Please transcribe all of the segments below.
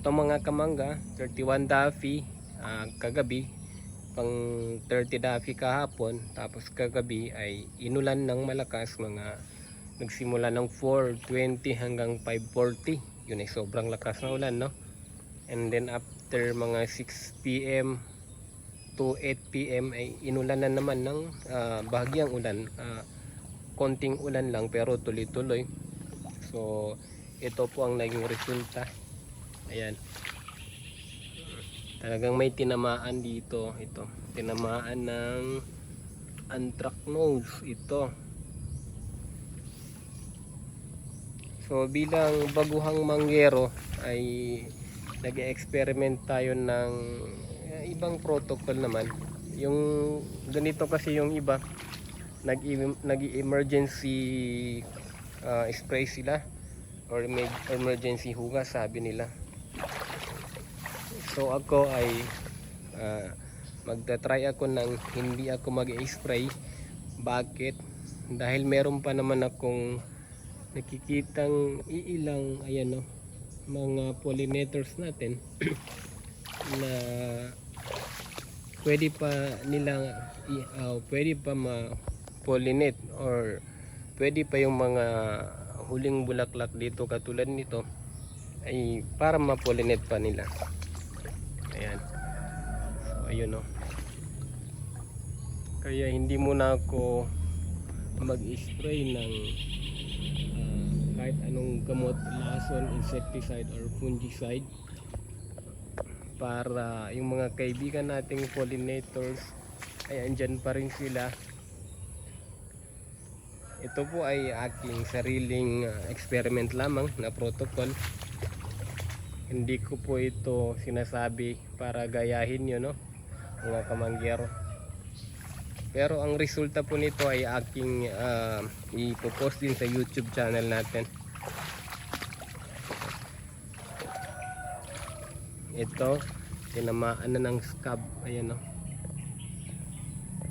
ito mga kamangga, 31 Daffy kagabi, pang 30 Daffy kahapon, tapos kagabi ay inulan ng malakas, mga nagsimula ng 4:20 hanggang 5:40. Yun ay sobrang lakas na ulan, no? And then after mga 6 PM to 8 PM ay inulan na naman ng bahagyang ulan, konting ulan lang pero tuloy-tuloy. So ito po ang naging resulta. Ayan, talagang may tinamaan dito. Ito, tinamaan ng anthracnose ito. So bilang baguhang manggero ay nag-experiment tayo ng ibang protocol naman. Yung ganito kasi yung iba, nag-emergency spray sila or emergency hugas sabi nila. So ako ay magta-try ako ng hindi ako mag-spray. Bakit? Dahil meron pa naman akong nakikitang iilang ayan, no, mga pollinators natin na pwede pa nilang pwede pa ma-pollinate or pwede pa yung mga huling bulaklak dito katulad nito ay para ma-pollinate pa nila. Ayan. So ayun, no. Kaya hindi muna ako mag-spray ng kahit anong gamot, lason, insecticide or fungicide, para yung mga kaibigan nating pollinators ay andyan pa rin sila. Ito po ay aking sariling experiment lamang na protocol. Hindi ko po ito sinasabi para gayahin nyo, no, mga kamangyero. Pero ang resulta po nito ay aking ipopost din sa YouTube channel natin. Ito, tinamaan na ng scab. Ayan, no.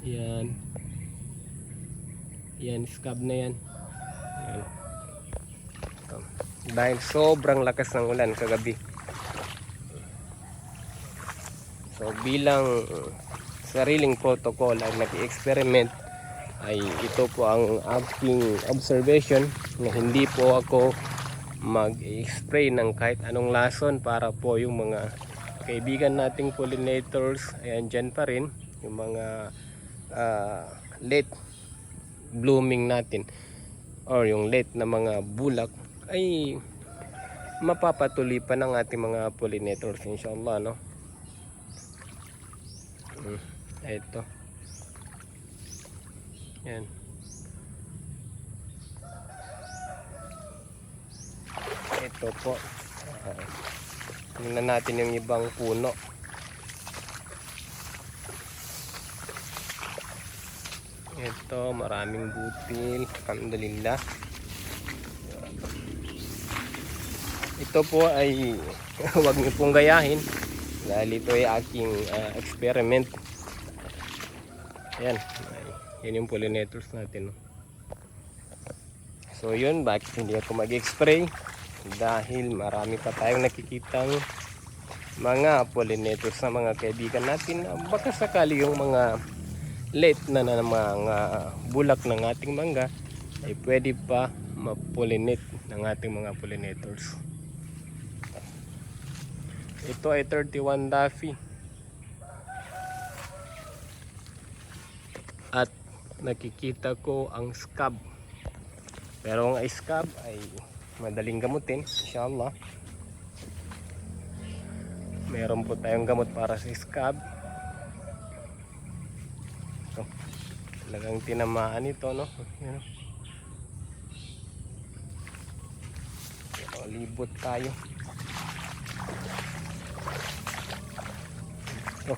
Yan. Yan, scab na yan. Yan. Ito. Dahil sobrang lakas ng ulan kagabi. So bilang sariling protocol ay nag-experiment, ay ito po ang aking observation, na hindi po ako mag-spray ng kahit anong lason para po yung mga kaibigan nating pollinators ay andyan pa rin, yung mga late blooming natin or yung late na mga bulak ay mapapatuloy pa ng ating mga pollinators inshallah, no. Ito. Yan. Ito po. Tingnan natin yung ibang puno. Ito, maraming butil. Alhamdulillah. Ito po ay huwag niyo pong gayahin dahil ito ay aking experiment. Ayan. Yan yung pollinators natin, no? So yun, bakit hindi ako mag-spray? Dahil marami pa tayong nakikitang mga pollinators na mga kaibigan natin na baka sakali yung mga late na mga bulak ng ating mangga ay pwede pa ma-pollinate ng ating mga pollinators. Ito ay 31 Daffy at nakikita ko ang scab, pero ang scab ay madaling gamutin inshallah. Meron po tayong gamot para sa scab. So, talagang tinamaan ito, no. Yan. So, libot tayo. Ito.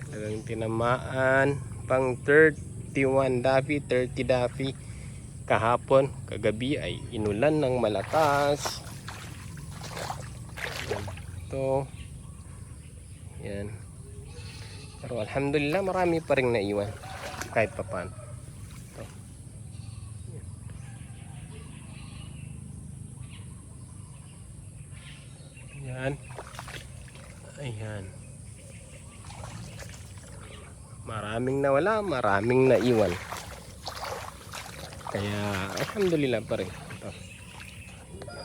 Talagang tinamaan pang 31 Daffy, 30 Daffy kahapon. Kagabi ay inulan ng malakas. Ito. Yan. Pero alhamdulillah marami pa rin naiwan kahit papaano. Ito. Ayan. Ayan. Maraming nawala, maraming naiwan. Kaya alhamdulillah pa rin. Ito.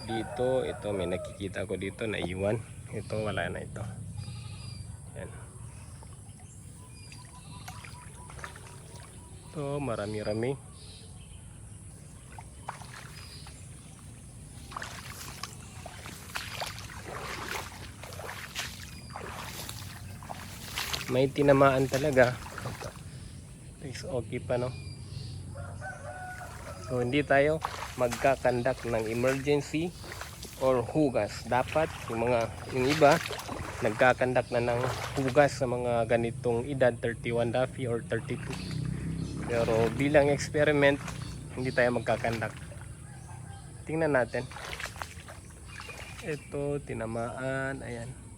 Dito, ito may nakikita ko dito naiwan. Ito wala na ito. Ayan. Ito marami-rami. May tinamaan talaga. Is okay pa, no? So hindi tayo magkakandak ng emergency or hugas. Dapat yung iba nagkakandak na ng hugas sa mga ganitong edad, 31 dafi or 32. Pero bilang experiment, hindi tayo magkakandak. Tingnan natin. Ito tinamaan, ayan.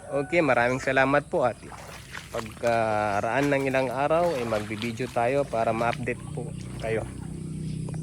Okay, maraming salamat po, at pagkaraan ng ilang araw ay magbibideo tayo para ma-update po kayo.